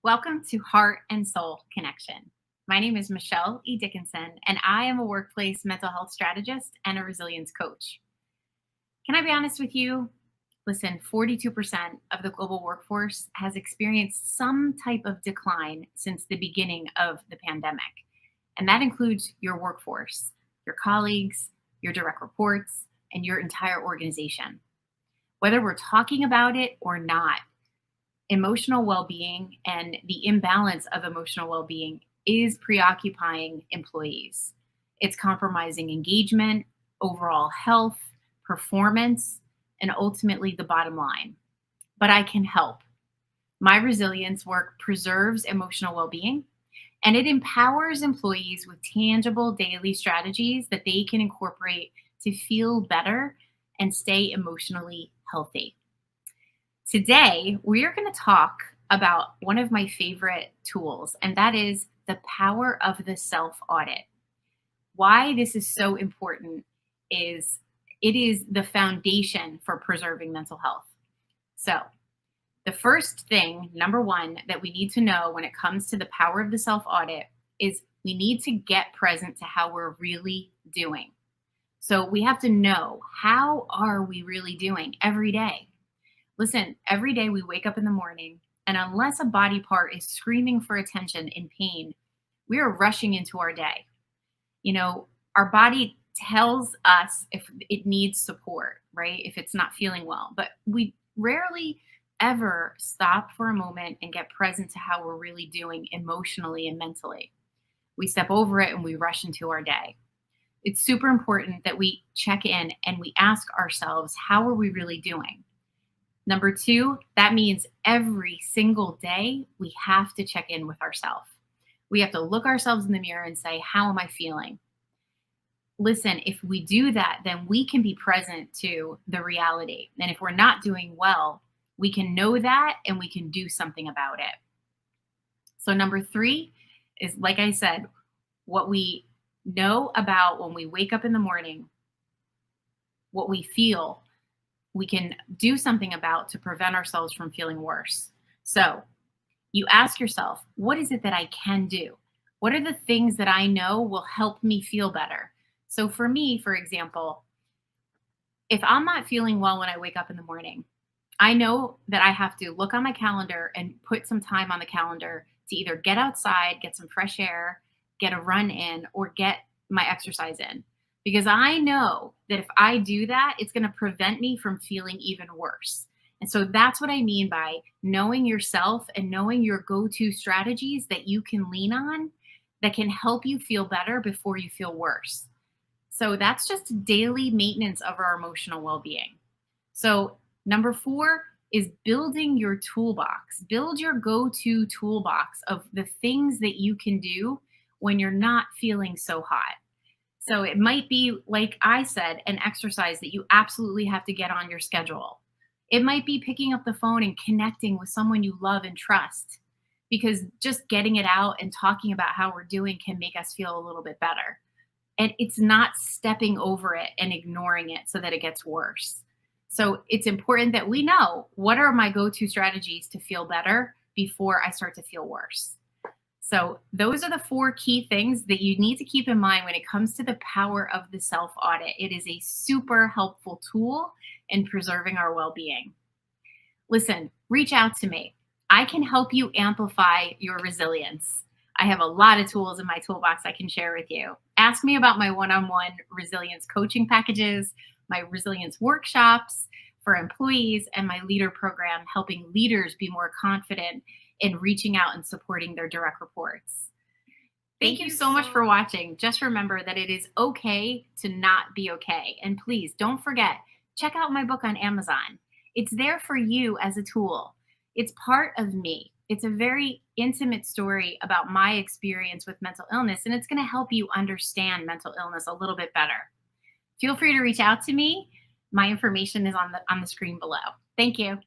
Welcome to Heart and Soul Connection. My name is Michelle E. Dickinson, and I am a workplace mental health strategist and a resilience coach. Can I be honest with you? Listen, 42% of the global workforce has experienced some type of decline since the beginning of the pandemic. And that includes your workforce, your colleagues, your direct reports, and your entire organization. Whether we're talking about it or not, emotional well being and the imbalance of emotional well being is preoccupying employees. It's compromising engagement, overall health, performance, and ultimately the bottom line. But I can help. My resilience work preserves emotional well being and it empowers employees with tangible daily strategies that they can incorporate to feel better and stay emotionally healthy. Today, we are going to talk about one of my favorite tools, and that is the power of the self audit. Why this is so important is it is the foundation for preserving mental health. So, the first thing, number one, that we need to know when it comes to the power of the self audit is we need to get present to how we're really doing. So, we have to know, how are we really doing every day? Listen, every day we wake up in the morning, and unless a body part is screaming for attention in pain, we are rushing into our day. You know, our body tells us if it needs support, right? If it's not feeling well, but we rarely ever stop for a moment and get present to how we're really doing emotionally and mentally. We step over it and we rush into our day. It's super important that we check in and we ask ourselves, how are we really doing? Number two, that means every single day we have to check in with ourselves. We have to look ourselves in the mirror and say, how am I feeling? Listen, if we do that, then we can be present to the reality. And if we're not doing well, we can know that and we can do something about it. So, number three is, like I said, what we know about when we wake up in the morning, what we feel, we can do something about to prevent ourselves from feeling worse. So you ask yourself, what is it that I can do? What are the things that I know will help me feel better? So for me, for example, if I'm not feeling well when I wake up in the morning, I know that I have to look on my calendar and put some time on the calendar to either get outside, get some fresh air, get a run in, or get my exercise in. Because I know that if I do that, it's going to prevent me from feeling even worse. And so that's what I mean by knowing yourself and knowing your go-to strategies that you can lean on that can help you feel better before you feel worse. So that's just daily maintenance of our emotional well-being. So number four is building your toolbox. Build your go-to toolbox of the things that you can do when you're not feeling so hot. So it might be, like I said, an exercise that you absolutely have to get on your schedule. It might be picking up the phone and connecting with someone you love and trust, because just getting it out and talking about how we're doing can make us feel a little bit better. And it's not stepping over it and ignoring it so that it gets worse. So it's important that we know, what are my go-to strategies to feel better before I start to feel worse. So those are the four key things that you need to keep in mind when it comes to the power of the self-audit. It is a super helpful tool in preserving our well-being. Listen, reach out to me. I can help you amplify your resilience. I have a lot of tools in my toolbox I can share with you. Ask me about my one-on-one resilience coaching packages, my resilience workshops for employees, and my leader program, helping leaders be more confident in reaching out and supporting their direct reports. Thank you so much for watching. Just remember that it is okay to not be okay. And please don't forget, check out my book on Amazon. It's there for you as a tool. It's part of me. It's a very intimate story about my experience with mental illness, and it's going to help you understand mental illness a little bit better. Feel free to reach out to me. My information is on the screen below. Thank you.